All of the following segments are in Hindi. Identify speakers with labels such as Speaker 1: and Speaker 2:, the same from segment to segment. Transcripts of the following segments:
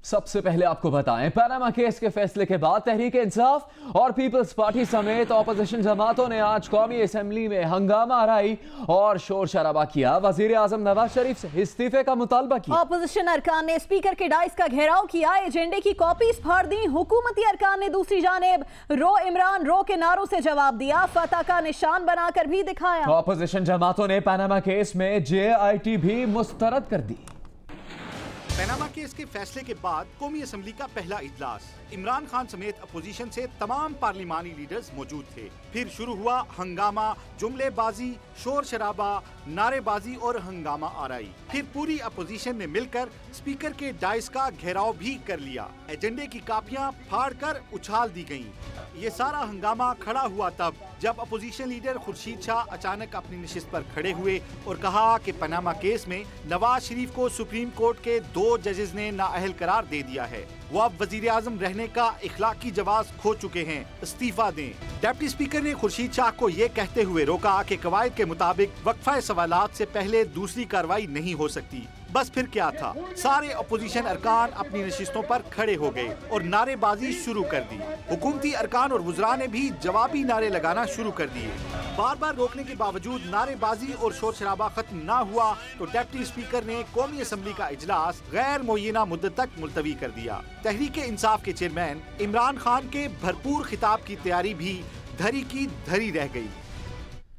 Speaker 1: सबसे पहले आपको बताएं, पनामा केस के फैसले के बाद तहरीक इंसाफ और पीपल्स पार्टी समेत ऑपोजिशन जमातों ने आज कौमी असेंबली में हंगामा हराई और शोर शराबा किया। वजीर आजम नवाज शरीफ से इस्तीफे का मुतालबा किया।
Speaker 2: ऑपोजिशन अरकान ने स्पीकर के डाइस का घेराव किया, एजेंडे की कॉपीज फाड़ दी। हुकूमती अरकान ने दूसरी जानिब रो इमरान रो के नारों से जवाब दिया, फतह का निशान बनाकर भी दिखाया।
Speaker 1: ऑपोजिशन जमातों ने पनामा केस में JIT भी मुस्तरद कर दी।
Speaker 3: पनामा केस के फैसले के बाद कौमी असेंबली का पहला इजलास, इमरान खान समेत अपोजिशन से तमाम पार्लिमानी लीडर्स मौजूद थे। फिर शुरू हुआ हंगामा, जुमलेबाजी, शोर शराबा, नारेबाजी और हंगामा आराई। फिर पूरी अपोजिशन ने मिलकर स्पीकर के डाइस का घेराव भी कर लिया। एजेंडे की कापियां फाड़कर उछाल दी गईं। ये सारा हंगामा खड़ा हुआ तब जब अपोजिशन लीडर खुर्शीद शाह अचानक अपनी नशिस्त पर खड़े हुए और कहा कि पनामा केस में नवाज शरीफ को सुप्रीम कोर्ट के 2 जजेस ने नाअहल करार दे दिया है। वो अब वजीर आजम रहने का इखलाकी जवाब खो चुके हैं, इस्तीफा दें। डिप्टी स्पीकर ने खुर्शीद शाह को ये कहते हुए रोका कि कवायद के मुताबिक वक्फा सवालात से पहले दूसरी कार्रवाई नहीं हो सकती। बस फिर क्या था, सारे अपोजिशन अरकान अपनी नशिस्तों पर खड़े हो गए और नारेबाजी शुरू कर दी। हुकूमती अरकान और वुज़रा ने भी जवाबी नारे लगाना शुरू कर दिए। बार बार रोकने के बावजूद नारेबाजी और शोर शराबा खत्म न हुआ तो डिप्टी स्पीकर ने कौमी असेंबली का इजलास गैर मुय्यना मुद्दत तक मुलतवी कर दिया। तहरीक इंसाफ के चेयरमैन इमरान खान के भरपूर खिताब की तैयारी भी धरी की धरी रह गई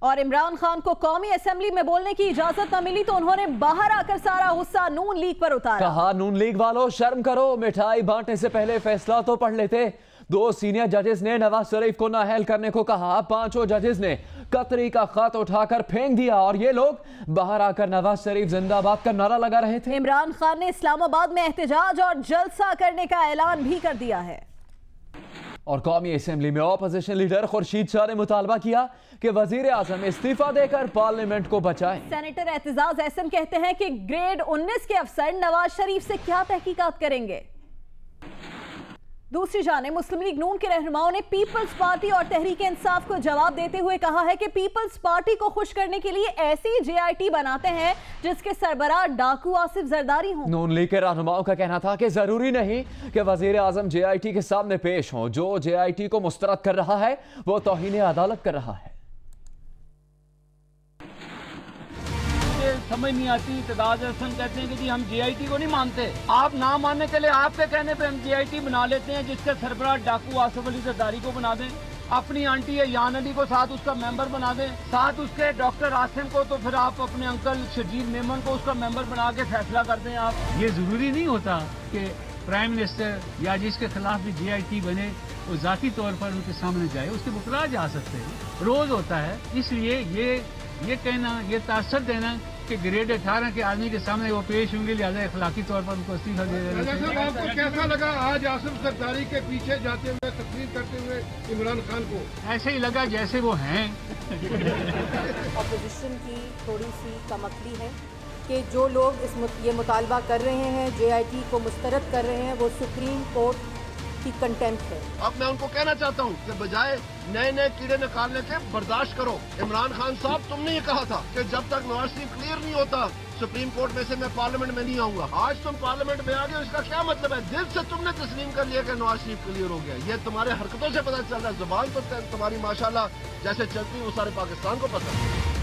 Speaker 2: और इमरान खान को कौमी असेंबली में बोलने की इजाजत न मिली तो उन्होंने बाहर आकर सारा गुस्सा नून लीग पर उतारा।
Speaker 1: कहा, नून लीग वालों शर्म करो, मिठाई बांटने से पहले फैसला तो पढ़ लेते। 2 सीनियर जजेस ने नवाज शरीफ को नाअहल करने को कहा, 5 जजेस ने कतरी का खत उठाकर फेंक दिया और ये लोग बाहर आकर नवाज शरीफ जिंदाबाद का नारा लगा रहे थे।
Speaker 2: इमरान खान ने इस्लामाबाद में एहतजाज और जलसा करने का ऐलान भी कर दिया है।
Speaker 1: और कौमी असेंबली में ऑपोजिशन लीडर खुर्शीद शाह ने मुतालबा किया कि वजीर आजम इस्तीफा देकर पार्लियामेंट को बचाएं।
Speaker 2: सेनेटर एतजाज एहसन कहते हैं कि ग्रेड 19 के अफसर नवाज शरीफ से क्या तहकीकात करेंगे। दूसरी जानिब मुस्लिम लीग नून के रहनुमाओं ने पीपल्स पार्टी और तहरीक इंसाफ को जवाब देते हुए कहा है कि पीपल्स पार्टी को खुश करने के लिए ऐसी JIT बनाते हैं जिसके सरबराह डाकू आसिफ जरदारी हों।
Speaker 1: नून लीग के रहनुमाओं का कहना था कि जरूरी नहीं कि वजीर आजम JIT के सामने पेश हों। जो JIT को मुस्तरद कर रहा है वो तौहीन अदालत कर रहा है।
Speaker 4: समझ नहीं आती। इत्तेदाद हसन कहते हैं कि जी हम JIT को नहीं मानते। आप ना मानने के लिए आपके कहने पे हम JIT बना लेते हैं जिसके सरबराह डाकू आसिफ अली जरदारी को बना दें, अपनी आंटी यान अली को साथ उसका मेंबर बना दें, साथ उसके डॉक्टर आसिम को तो फिर आप अपने अंकल शजीद मेमन को उसका मेंबर बना के फैसला कर दें। आप
Speaker 5: ये जरूरी नहीं होता कि प्राइम मिनिस्टर या जिसके खिलाफ भी JIT बने वो जाती तौर पर उनके सामने जाए, उसके मुकरा जा सकते हैं, रोज होता है। इसलिए ये कहना, ये तासर देना कि ग्रेड 18 के आदमी के सामने वो पेश होंगे, लिहाजा अखलाकी तौर पर उनको इस्तीफा दे देना।
Speaker 6: आपको कैसा लगा आज आसिफ जरदारी के पीछे जाते हुए, तकरीर करते हुए इमरान खान को?
Speaker 5: ऐसे ही लगा जैसे वो हैं।
Speaker 7: अपोजिशन की थोड़ी सी कमकली है कि जो लोग ये मुतालबा कर रहे हैं, JIT को मुस्तरद कर रहे हैं, वो सुप्रीम कोर्ट की कंटेम्प्ट है।
Speaker 6: अब मैं उनको कहना चाहता हूँ कि बजाय नए नए कीड़े निकालने के बर्दाश्त करो। इमरान खान साहब, तुमने ये कहा था कि जब तक नवाज शरीफ क्लियर नहीं होता सुप्रीम कोर्ट में से मैं पार्लियामेंट में नहीं आऊंगा। आज तुम पार्लियामेंट में आ गए, इसका क्या मतलब है? दिल से तुमने तस्लीम कर लिया कि नवाज शरीफ क्लियर हो गया। ये तुम्हारे हरकतों से पता चल रहा है। जुबान तो तुम्हारी माशाल्लाह जैसे चलती वो सारे पाकिस्तान को पता है।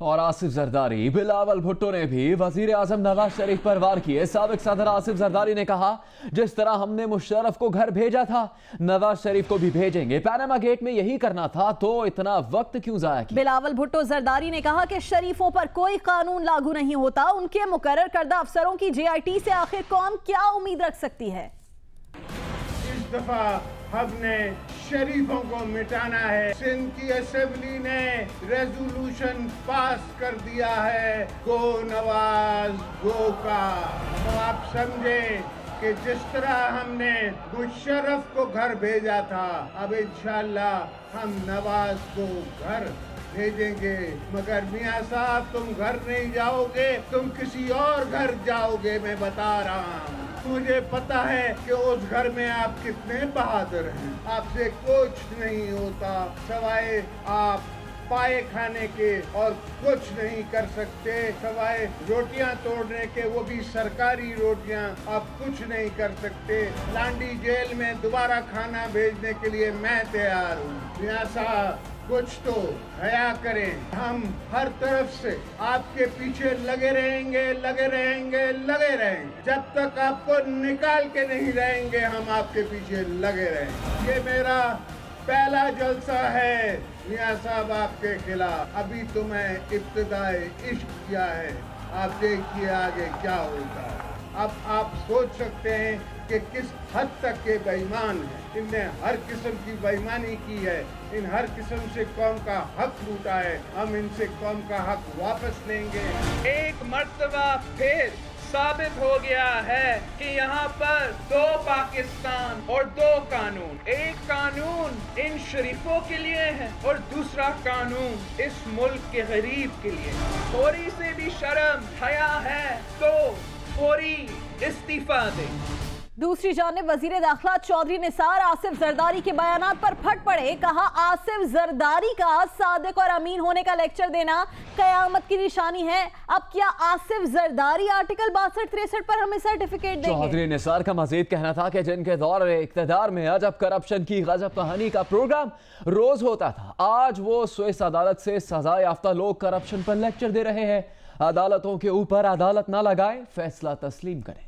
Speaker 1: और आसिफ जरदारी, बिलावल भुट्टो ने भी वजीर आजम नवाज शरीफ पर वार किए। साबिक सदर आसिफ जरदारी ने कहा, जिस तरह हमने मुशर्रफ को घर भेजा था नवाज शरीफ को भी भेजेंगे। पनामा गेट में यही करना था तो इतना वक्त क्यों जाया किया।
Speaker 2: बिलावल भुट्टो जरदारी ने कहा कि शरीफों पर कोई कानून लागू नहीं होता। उनके मुकर्रर करदा अफसरों की JIT से आखिर कौम क्या उम्मीद रख सकती है।
Speaker 6: इस दफा हमने शरीफों को मिटाना है। सिंध की असेंबली ने रेजोल्यूशन पास कर दिया है, गो नवाज गो का। तो आप समझे कि जिस तरह हमने मुशर्रफ को घर भेजा था, अब इंशाल्लाह हम नवाज को घर भेजेंगे। मगर मियाँ साहब, तुम घर नहीं जाओगे, तुम किसी और घर जाओगे। मैं बता रहा हूँ, मुझे पता है कि उस घर में आप कितने बहादुर हैं। आपसे कुछ नहीं होता सवाए आप पाए खाने के और कुछ नहीं कर सकते सवाए रोटियां तोड़ने के, वो भी सरकारी रोटियां। आप कुछ नहीं कर सकते। लांडी जेल में दोबारा खाना भेजने के लिए मैं तैयार हूँ। मियां साहब कुछ तो हया करें। हम हर तरफ से आपके पीछे लगे रहेंगे, लगे रहेंगे, लगे रहेंगे। जब तक आपको निकाल के नहीं रहेंगे हम आपके पीछे लगे रहेंगे। ये मेरा पहला जलसा है मियां साहब आपके खिलाफ। अभी तो मैं इब्तिदाई इश्क किया है, आप देखिए आगे क्या होता है। अब आप सोच सकते हैं कि किस हद तक ये बेईमान है। इनने हर किस्म की बेईमानी की है, इन हर किस्म से कौम का हक लूटा है। हम इनसे कौम का हक वापस लेंगे।
Speaker 8: एक मर्तबा फिर साबित हो गया है कि यहाँ पर दो पाकिस्तान और दो कानून। एक कानून इन शरीफों के लिए है और दूसरा कानून इस मुल्क के गरीब के लिए। थोड़ी से भी शर्म हया है तो फौरी इस्तीफा दे।
Speaker 2: दूसरी जानिब वजीर दाखिला चौधरी निसार आसिफ जरदारी के बयानात पर फट पड़े। कहा आसिफ जरदारी का सादिक और अमीन होने का लेक्चर देना कयामत की निशानी है। अब क्या आसिफ जरदारी आर्टिकल 62-63 पर हमें सर्टिफिकेट देंगे?
Speaker 1: चौधरी निसार का मजीद कहना था कि जिनके दौर इख्तिदार में अजब करप्शन की गजब कहानी का प्रोग्राम रोज होता था, आज वो स्विस अदालत से सजा याफ्ता लोग करप्शन पर लेक्चर दे रहे हैं। अदालतों के ऊपर अदालत ना लगाएं, फैसला तस्लीम करें।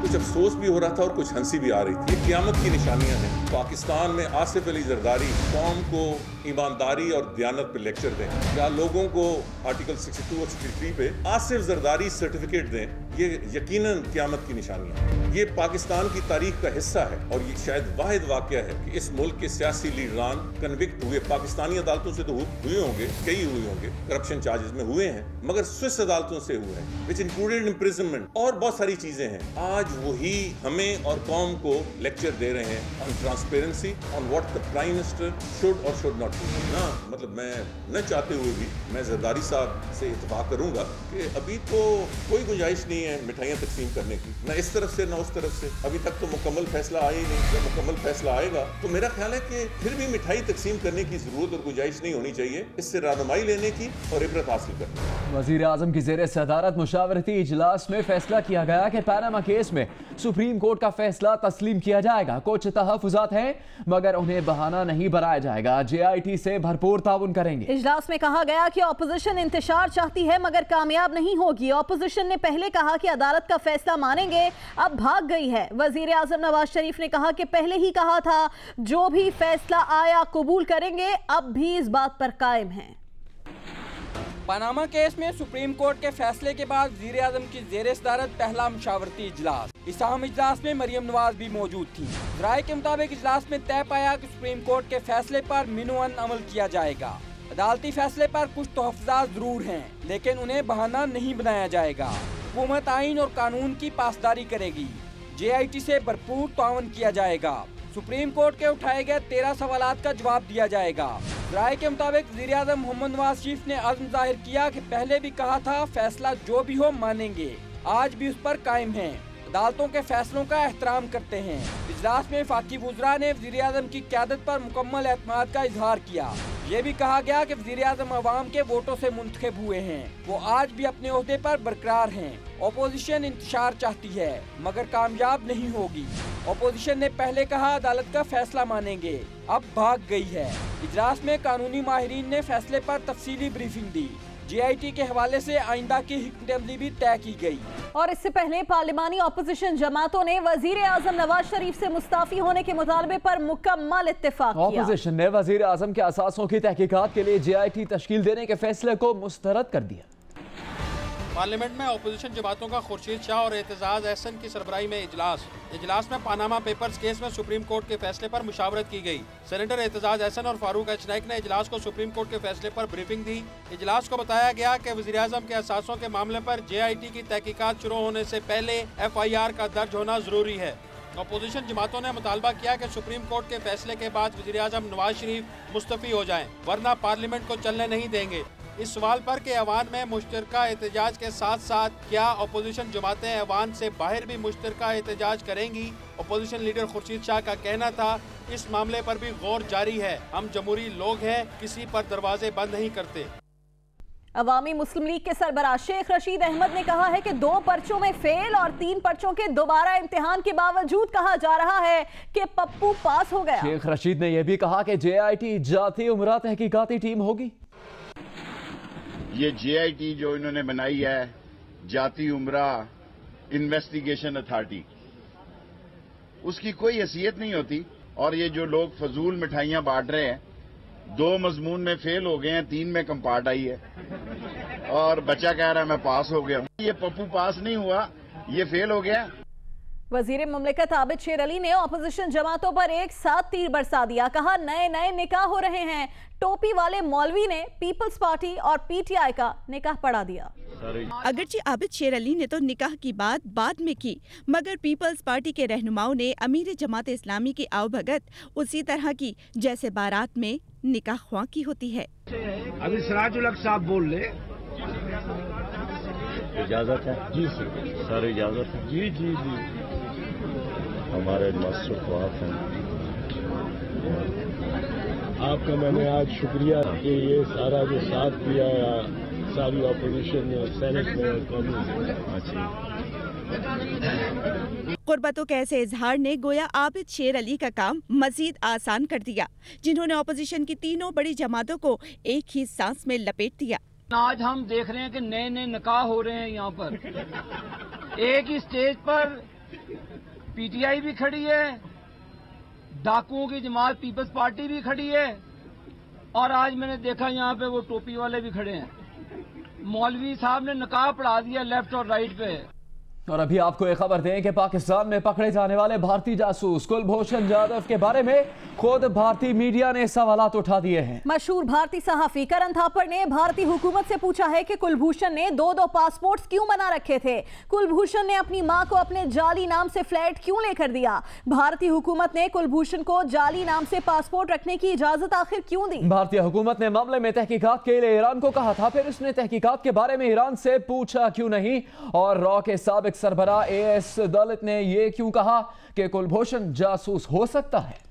Speaker 9: कुछ अफसोस भी हो रहा था और कुछ हंसी भी आ रही थी। ये क़यामत की निशानियां हैं। पाकिस्तान में आसिफ अली जरदारी कौम को ईमानदारी और दयानत पे लेक्चर दें या लोगों को आर्टिकल 62 और 63 पे आसिफ जरदारी सर्टिफिकेट दें, ये यकीनन क़यामत की निशानियां हैं। ये पाकिस्तान की तारीख का हिस्सा है और ये शायद वाहिद वाक़या है कि इस मुल्क के सियासी लीडरान कन्विक्ट हुए। पाकिस्तानी अदालतों से तो हुए होंगे, कई हुए होंगे, करप्शन चार्जेस में हुए हैं, मगर स्विस अदालतों से हुए हैं, विच इंक्लूडेड इम्प्रिजनमेंट और बहुत सारी चीजें हैं। आज वही हमें और कौम को लेक्चर दे रहे हैं on transparency, on what the prime minister should और शुड नॉट डू। ना मतलब मैं न चाहते हुए भी मैं जरदारी साहब से इत्तेफाक करूंगा कि अभी तो कोई गुंजाइश नहीं है मिठाइयाँ तकसीम करने की, ना इस तरफ से ना उस तरफ से। अभी तक तो मुकम्मल फैसला आया ही नहीं। जब मुकम्मल फैसला आएगा तो मेरा ख्याल है कि फिर भी मिठाई तकसीम करने की जरूरत और गुंजाइश नहीं होनी चाहिए। इससे रहनुमाई लेने की और इबरत हासिल करने की।
Speaker 1: वज़ीर आज़म की ज़ेरे सदारत मुशावरती इजलास में फैसला किया गया कि पैनामा केस में सुप्रीम कोर्ट का फैसला तस्लीम किया जाएगा। कुछ तहफ़्फ़ुज़ात हैं मगर उन्हें बहाना नहीं बनाया जाएगा। JIT से भरपूर ताउन करेंगे।
Speaker 2: इजलास में कहा गया कि ऑपोजिशन इंतशार चाहती है मगर कामयाब नहीं होगी। ऑपोजिशन ने पहले कहा कि अदालत का फैसला मानेंगे, अब भाग गई है। वज़ीर आज़म नवाज शरीफ ने कहा कि पहले ही कहा था जो भी फैसला आया कबूल करेंगे, अब भी इस बात पर कायम हैं।
Speaker 10: पनामा केस में सुप्रीम कोर्ट के फैसले के बाद वज़ीर आज़म की ज़ेरे सदारत पहला मुशावरती इजलास। इस अहम इजलास में मरियम नवाज भी मौजूद थी। राय के मुताबिक इजलास में तय पाया कि सुप्रीम कोर्ट के फैसले पर मिनुअन अमल किया जाएगा। अदालती फैसले पर कुछ तहफ़्फ़ुज़ात जरूर हैं लेकिन उन्हें बहाना नहीं बनाया जाएगा। हुकूमत आइन और कानून की पासदारी करेगी। JIT से भरपूर ताउन किया जाएगा। सुप्रीम कोर्ट के उठाए गए 13 सवालात का जवाब दिया जाएगा। राय के मुताबिक वज़ीर आज़म मोहम्मद नवाज शरीफ ने अज़्म जाहिर किया कि पहले भी कहा था फैसला जो भी हो मानेंगे, आज भी उस पर कायम हैं। अदालतों के फैसलों का एहतराम करते हैं। इजलास में वफाकी वुज़रा ने वज़ीर आज़म की क़यादत पर मुकम्मल एतमाद का इजहार किया। ये भी कहा गया कि वज़ीर आज़म अवाम के वोटों से मुंतखब हुए हैं, वो आज भी अपने ओहदे पर बरकरार हैं। अपोजिशन इंतशार चाहती है मगर कामयाब नहीं होगी। अपोजिशन ने पहले कहा अदालत का फैसला मानेंगे, अब भाग गई है। इजलास में कानूनी माहिरीन ने फैसले पर तफसीली ब्रीफिंग दी। JIT के हवाले से आइंदा की हिकमत भी तय की गई।
Speaker 2: और इससे पहले पार्लिमानी ऑपोजिशन जमातों ने वजीर आजम नवाज शरीफ से मुस्ताफी होने के मुतालबे पर मुकम्मल इत्तेफाक किया।
Speaker 1: ऑपोजिशन ने वजीर आजम के असासों की तहकीकात के लिए JIT तश्कील देने के फैसले को मुस्तरद कर दिया।
Speaker 11: पार्लियामेंट में अपोजिशन जमातों का खुर्शीद शाह और एतजाज अहसन की सरबराही में इजलास में पानामा पेपर्स केस में सुप्रीम कोर्ट के फैसले पर मुशावरत की गई। सेनेटर एतजाज अहसन और फारूक एच नाइक ने इजलास को सुप्रीम कोर्ट के फैसले पर ब्रीफिंग दी। इजलास को बताया गया कि वज़ीर आज़म के असासों के मामले पर JIT की तहकीकात शुरू होने से पहले FIR का दर्ज होना जरूरी है। अपोजिशन जमातों ने मुतालबा किया कि सुप्रीम कोर्ट के फैसले के बाद वज़ीर आज़म नवाज शरीफ मुस्तफ़ी हो जाएं, वरना पार्लियामेंट को चलने नहीं देंगे। इस सवाल पर कि ऐवान में मुश्तरका एहतजाज के साथ साथ क्या अपोजिशन जमातें ऐवान से बाहर भी मुश्तरका एहतजाज करेंगी, अपोजिशन लीडर खुर्शीद शाह का कहना था इस मामले पर भी गौर जारी है। हम जमहूरी लोग हैं, किसी पर दरवाजे बंद नहीं करते।
Speaker 2: अवामी मुस्लिम लीग के सरबराह शेख रशीद अहमद ने कहा है कि 2 पर्चों में फेल और 3 पर्चों के दोबारा इम्तिहान के बावजूद कहा जा रहा है कि पप्पू पास हो गया।
Speaker 1: शेख रशीद ने यह भी कहा कि JIT जाती उम्रा तहकीकाती टीम होगी।
Speaker 12: ये JIT जो इन्होंने बनाई है, जाती उम्रा इन्वेस्टिगेशन अथॉरिटी, उसकी कोई हैसियत नहीं होती। और ये जो लोग फजूल मिठाइयां बांट रहे हैं, 2 मजमून में फेल हो गए हैं, 3 में कंपार्ट आई है और बच्चा कह रहा है मैं पास हो गया। ये पप्पू पास नहीं हुआ, ये फेल हो गया।
Speaker 2: वजीर मुमलिकत आबिद शेर अली ने ऑपोजिशन जमातों पर एक साथ तीर बरसा दिया। कहा नए नए निकाह हो रहे हैं। टोपी वाले मौलवी ने पीपल्स पार्टी और PTI का निकाह पढ़ा दिया।
Speaker 13: अगरचे आबिद शेर अली ने तो निकाह की बात बाद में की, मगर पीपल्स पार्टी के रहनुमाओं ने अमीर जमात इस्लामी की आवभगत उसी तरह की जैसे बारात में निकाह ख्वां की होती है।
Speaker 14: अभी सिराजुल हक साहब बोल ले।
Speaker 15: इजाजत है? जी सर इजाजत है।
Speaker 14: जी जी जी
Speaker 15: हमारे मसरूफ हैं।
Speaker 14: आपका मैंने आज शुक्रिया कि ये सारा जो साथ दिया सारी अपोजिशन सेनेट में कांग्रेस।
Speaker 13: कुर्बतों के ऐसे इजहार ने गोया आबिद शेर अली का काम मजीद आसान कर दिया, जिन्होंने ऑपोजिशन की तीनों बड़ी जमातों को एक ही सांस में लपेट दिया।
Speaker 4: आज हम देख रहे हैं कि नए नए निकाह हो रहे हैं यहाँ पर। एक ही स्टेज पर PTI भी खड़ी है, डाकुओं की जमात पीपल्स पार्टी भी खड़ी है, और आज मैंने देखा यहाँ पे वो टोपी वाले भी खड़े हैं। मौलवी साहब ने निकाह पढ़ा दिया लेफ्ट और राइट पे।
Speaker 1: और अभी आपको एक खबर दें कि पाकिस्तान में पकड़े जाने वाले भारतीय जासूस कुलभूषण जाधव के बारे में खुद भारतीय मीडिया ने सवालात उठा दिए हैं।
Speaker 2: मशहूर भारतीय सहाफी करण थापर ने भारतीय हुकूमत से पूछा है कि कुलभूषण ने 2-2 पासपोर्ट्स क्यों बना रखे थे। कुलभूषण ने अपनी मां को अपने जाली नाम से फ्लैट क्यों लेकर दिया। भारतीय हुकूमत ने कुलभूषण को जाली नाम से पासपोर्ट रखने की इजाजत आखिर क्यों दी।
Speaker 1: भारतीय हुकूमत ने मामले में तहकीकात के लिए ईरान को कहा था, फिर उसने तहकीकात के बारे में ईरान से पूछा क्यों नहीं। और रॉ के साबिक सरबराह AS दलित ने यह क्यों कहा कि कुलभूषण जासूस हो सकता है।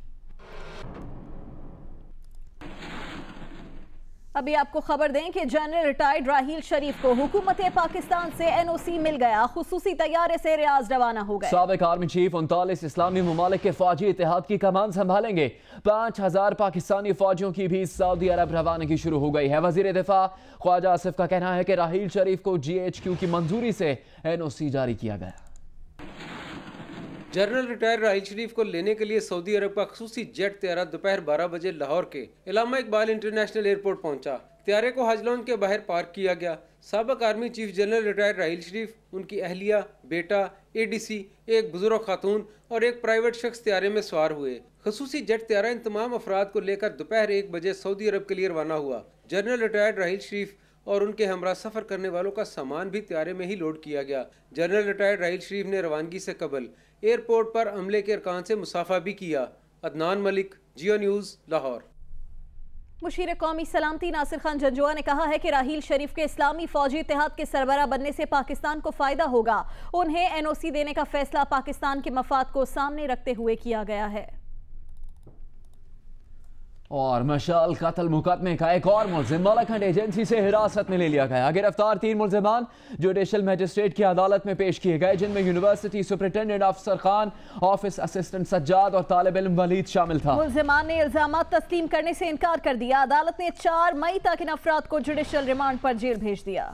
Speaker 2: अभी आपको खबर दें कि जनरल रिटायर्ड राहील शरीफ को हुकूमत पाकिस्तान से NOC मिल गया। खुसूसी तैयारे से रियाज रवाना हो गए।
Speaker 1: साबिक आर्मी चीफ 39 इस्लामी ममालिक के फौजी इत्तेहाद की कमान संभालेंगे। 5000 पाकिस्तानी फौजियों की भी सऊदी अरब रवानगी शुरू हो गई है। वजीर दिफा ख्वाजा आसिफ का कहना है कि राहील शरीफ को GHQ की मंजूरी से NOC जारी किया गया।
Speaker 16: जनरल रिटायर राहील शरीफ को लेने के लिए सऊदी अरब का खसूसी जेट त्यारा दोपहर 12 बजे लाहौर के इलामा इकबाल इंटरनेशनल एयरपोर्ट पहुंचा। त्यारे को हज लॉन्ज के बाहर पार्क किया गया। साबिक आर्मी चीफ जनरल रिटायर राहील शरीफ, उनकी अहलिया, बेटा, ADC, एक बुजुर्ग खातून और एक प्राइवेट शख्स त्यारे में सवार हुए। खसूसी जेट त्यारा इन तमाम अफराद को लेकर दोपहर 1 बजे सऊदी अरब के लिए रवाना हुआ। जनरल रिटायर्ड राहील शरीफ और उनके हमरा सफर करने वालों का सामान भी त्यारे में ही लोड किया गया। जनरल रिटायर्ड राहील शरीफ ने रवानगी से कबल एयरपोर्ट पर अमले के अरकान से मुसाफा भी किया। अदनान मलिक, जियो न्यूज़, लाहौर।
Speaker 2: मुशीर कौमी सलामती नासिर खान जंजुआ ने कहा है कि राहील शरीफ के इस्लामी फौजी इत्तेहाद के सरबराह बनने से पाकिस्तान को फायदा होगा। उन्हें NOC देने का फैसला पाकिस्तान के मफाद को सामने रखते हुए किया गया है।
Speaker 1: और मशाल कत्ल मुकदमे का एक और मुल्जिम मलखंड एजेंसी से हिरासत में ले लिया गया। गिरफ्तार 3 मुल्जिमान जुडिशल मजिस्ट्रेट की अदालत में पेश किए गए, जिनमें यूनिवर्सिटी सुपरिटेंडेंट अफसर खान, ऑफिस असिस्टेंट सज्जाद और तालिब इल्म वलीद शामिल था।
Speaker 2: मुल्जिमान ने इल्जामात तस्लीम करने से इनकार कर दिया। अदालत ने 4 मई तक इन अफराद को जुडिशल रिमांड पर जेल भेज दिया।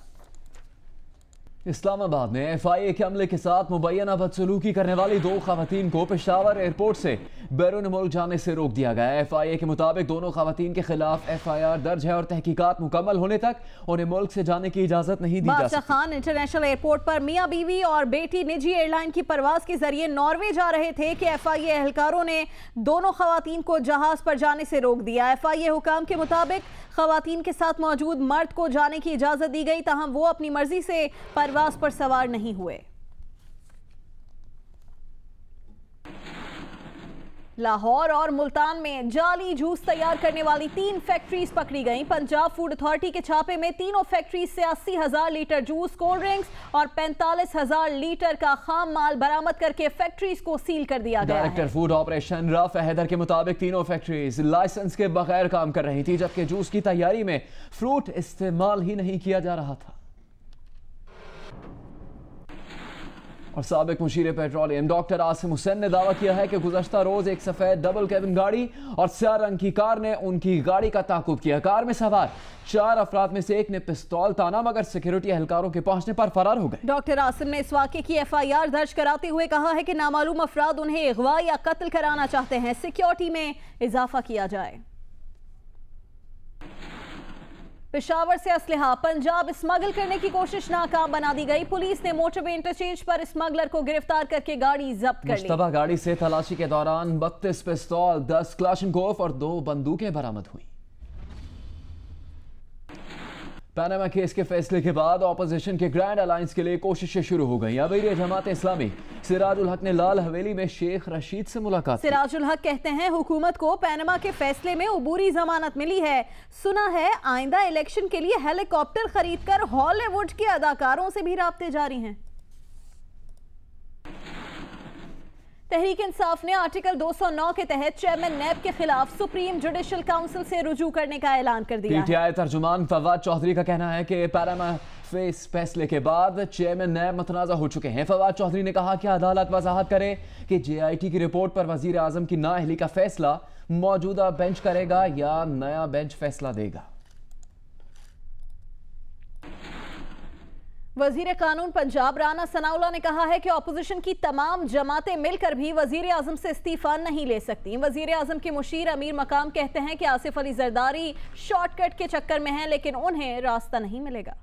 Speaker 1: इस्लामाबाद में FIA के अमले के साथ मुबैना बदसलूकी करने वाली 2 खवातीन को पेशावर एयरपोर्ट से बैरून मुल्क जाने से रोक दिया गया। FIA के मुताबिक दोनों खवातीन के खिलाफ FIR दर्ज है और तहकीकात मुकम्मल होने तक उन्हें मुल्क से जाने की इजाजत नहीं दी जा सकती।
Speaker 2: बादशाह खान इंटरनेशनल एयरपोर्ट पर मियां बीवी और बेटी निजी एयरलाइन की परवाज के जरिए नॉर्वे जा रहे थे कि FIA एहलकारों ने दोनों खवातीन को जहाज पर जाने से रोक दिया। FIA हुकाम के मुताबिक खवातीन के साथ मौजूद मर्द को जाने की इजाजत दी गई, ताहम वो अपनी मर्जी से परवाज पर सवार नहीं हुए। लाहौर और मुल्तान में जाली जूस तैयार करने वाली 3 फैक्ट्रीज पकड़ी गईं। पंजाब फूड अथॉरिटी के छापे में तीनों फैक्ट्रीज से 80,000 लीटर जूस, कोल्ड ड्रिंक्स और 45,000 लीटर का खाम माल बरामद करके फैक्ट्रीज को सील कर दिया गया है।
Speaker 1: Director food operation Rauf Haider के मुताबिक तीनों फैक्ट्रीज लाइसेंस के बगैर काम कर रही थी, जबकि जूस की तैयारी में फ्रूट इस्तेमाल ही नहीं किया जा रहा था। और साबिक मुशीर पेट्रोलियम डॉक्टर आसिम हुसैन ने दावा किया है कि गुज़श्ता रोज एक सफेद डबल कैबिन गाड़ी और स्याह रंग की कार ने उनकी गाड़ी का ताक़ुब किया। कार में सवार 4 अफराद में से एक ने पिस्तौल ताना, मगर सिक्योरिटी एहलकारों के पहुंचने पर फरार हो गए।
Speaker 2: डॉक्टर आसिम ने इस वाक़े की FIR दर्ज कराते हुए कहा है कि नामालूम अफराद उन्हें अगवा या कत्ल कराना चाहते हैं। सिक्योरिटी में इजाफा किया जाए। पेशावर से असलहा पंजाब स्मगल करने की कोशिश नाकाम बना दी गई। पुलिस ने मोटरवे इंटरचेंज पर स्मगलर को गिरफ्तार करके गाड़ी जब्त कर ली।
Speaker 1: मुश्तबा गाड़ी से तलाशी के दौरान 32 पिस्तौल, 10 क्लाशनकोफ और 2 बंदूकें बरामद हुई। पनामा केस के फैसले के बाद ऑपोजिशन के ग्रैंड अलायंस के लिए कोशिशें शुरू हो गई। अमीर जमात इस्लामी सिराजुल हक ने लाल हवेली में शेख रशीद से मुलाकात।
Speaker 2: सिराजुल हक कहते हैं हुकूमत को पनामा के फैसले में उबूरी जमानत मिली है। सुना है आइंदा इलेक्शन के लिए हेलीकॉप्टर खरीदकर हॉलीवुड के अदाकारों से भी राब्ते जारी हैं। तहरीक इंसाफ ने आर्टिकल 209 के तहत चेयरमैन नैब के खिलाफ सुप्रीम जुडिशल काउंसिल से रुजू करने का ऐलान कर दिया।
Speaker 1: PTI तर्जुमान फवाद चौधरी का कहना है कि पनामा फैसले के बाद चेयरमैन नैब मतनाज़ा हो चुके हैं। फवाद चौधरी ने कहा कि अदालत वजाहत करे कि JIT की रिपोर्ट पर वजीर आजम की नाअहली का फैसला मौजूदा बेंच करेगा या नया बेंच फैसला देगा।
Speaker 2: वजीर कानून पंजाब राना सनाउल्लाह ने कहा है कि ऑपोजिशन की तमाम जमातें मिलकर भी वजीर आजम से इस्तीफा नहीं ले सकती। वजीर आजम के मुशीर अमीर मकाम कहते हैं कि आसिफ अली जरदारी शॉर्टकट के चक्कर में हैं, लेकिन उन्हें रास्ता नहीं मिलेगा।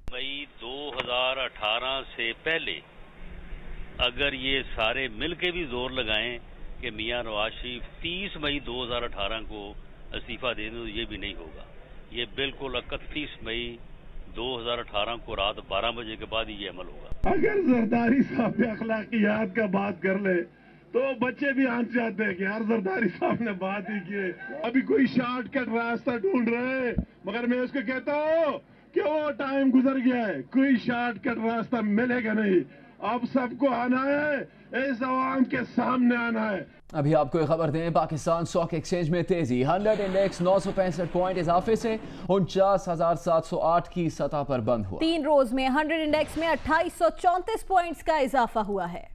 Speaker 17: मई 2018 से पहले अगर ये सारे मिलके भी जोर लगाएं कि मियां नवाज शरीफ 30 मई 2018 को इस्तीफा दे दें, तो ये भी नहीं होगा। ये बिल्कुल 31 मई 2018 को रात 12 बजे के बाद ये अमल होगा।
Speaker 14: अगर जरदारी साहब अखलाकियात का बात कर ले तो बच्चे भी आंच जाते हैं कि यार जरदारी साहब ने बात ही की। अभी कोई शॉर्टकट रास्ता ढूंढ रहे हैं, मगर मैं उसको कहता हूँ कि वो टाइम गुजर गया है, कोई शॉर्टकट रास्ता मिलेगा नहीं। अब सबको आना है, इस अवाम के सामने आना है।
Speaker 1: अभी आपको खबर दें, पाकिस्तान स्टॉक एक्सचेंज में तेजी। 100 इंडेक्स 965 पॉइंट इजाफे से 49,708 की सतह पर बंद हुआ।
Speaker 2: 3 रोज में 100 इंडेक्स में 2834 पॉइंट्स का इजाफा हुआ है।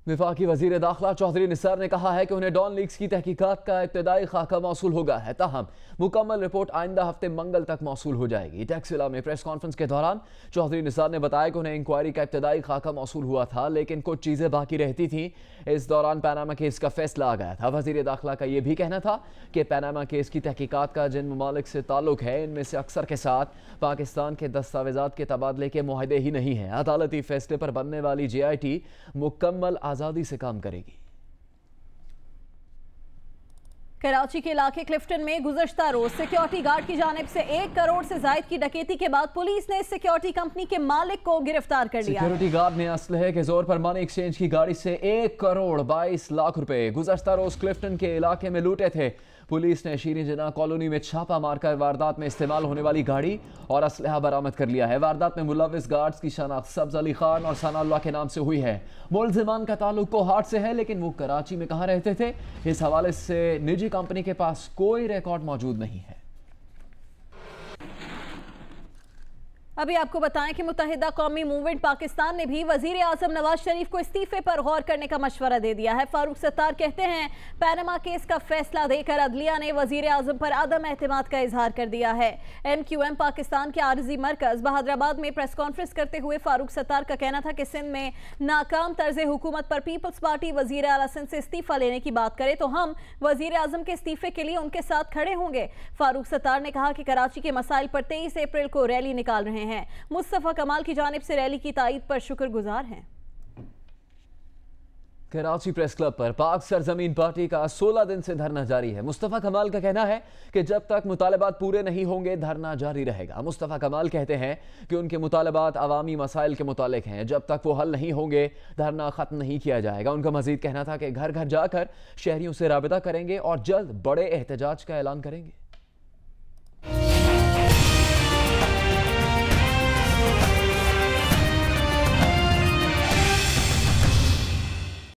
Speaker 1: विफाकी वजीर दाखिला चौधरी निसार ने कहा है कि उन्हें डॉन लीक्स की तहकीकात का इब्तदाई खाका मौसूल हो गया है, ताहम मुकम्मल रिपोर्ट आइंदा हफ्ते मंगल तक मौसूल हो जाएगी। टैक्स विला में प्रेस कॉन्फ्रेंस के दौरान चौधरी निसार ने बताया कि उन्हें इंक्वायरी का इब्तदाई खाका मौसूल हुआ था, लेकिन कुछ चीज़ें बाकी रहती थी। इस दौरान पनामा केस का फैसला आ गया था। वजीर दाखिला का यह भी कहना था कि पनामा केस की तहकीकात का जिन ममालिक से ताल्लुक है, इनमें से अक्सर के साथ पाकिस्तान के दस्तावेजात के तबादले के मुआहदे ही नहीं हैं। अदालती फैसले पर बनने वाली JIT मुकम्मल आज़ादी से काम करेगी।
Speaker 2: कराची के इलाके क्लिफ्टन में गुज़श्ता रोज सिक्योरिटी गार्ड की जानिब से 1 करोड़ से जायद की डकैती के बाद पुलिस ने सिक्योरिटी कंपनी के मालिक को गिरफ्तार कर लिया।
Speaker 1: सिक्योरिटी गार्ड ने असलहे के जोर पर मनी एक्सचेंज की गाड़ी से 1 करोड़ 22 लाख रुपए गुज़श्ता रोज क्लिफ्टन के इलाके में लूटे थे। पुलिस ने शीरी जना कॉलोनी में छापा मारकर वारदात में इस्तेमाल होने वाली गाड़ी और असलहा बरामद कर लिया है। वारदात में मुलविस गार्ड्स की शनाख्त सब्ज अली खान और सनाउल्लाह के नाम से हुई है। मुलजिमान का ताल्लुक कोहाट से है, लेकिन वो कराची में कहाँ रहते थे, इस हवाले से निजी कंपनी के पास कोई रिकॉर्ड मौजूद नहीं है।
Speaker 2: अभी आपको बताएं कि मुत्तहिदा कौमी मूवमेंट पाकिस्तान ने भी वजीर आजम नवाज शरीफ को इस्तीफे पर गौर करने का मशवरा दे दिया है। फारूक सत्तार कहते हैं पनामा केस का फैसला देकर अदलिया ने वजीर आजम पर अदम एतमाद का इजहार कर दिया है। MQM पाकिस्तान के आरजी मरकज बहादराबाद में प्रेस कॉन्फ्रेंस करते हुए फारूक सत्तार का कहना था कि सिंध में नाकाम तर्ज हुकूमत पर पीपल्स पार्टी वजीर आला सिंध से इस्तीफा लेने की बात करे तो हम वजीर आजम के इस्तीफे के लिए उनके साथ खड़े होंगे। फारूक सत्तार ने कहा कि कराची के मसाइल पर 23 अप्रैल को रैली निकाल रहे हैं। मुस्तफा कमाल की जानिब से रैली की ताईद पर शुक्रगुजार हैं।
Speaker 1: कराची प्रेस क्लब पर पाक सरजमीन पार्टी का 16 दिन से धरना जारी है। मुस्तफ़ा कमाल का कहना है कि जब तक मुतालबात पूरे नहीं होंगे धरना जारी रहेगा। मुस्तफ़ा कमाल कहते हैं कि उनके मुतालबात अवामी मसाइल के मुतालिक हैं, जब तक वो हल नहीं होंगे धरना ख़त्म नहीं किया जाएगा। उनका मजीद कहना था कि घर घर जाकर शहरियों से राबिता करेंगे और जल्द बड़े एहतजाज का ऐलान करेंगे।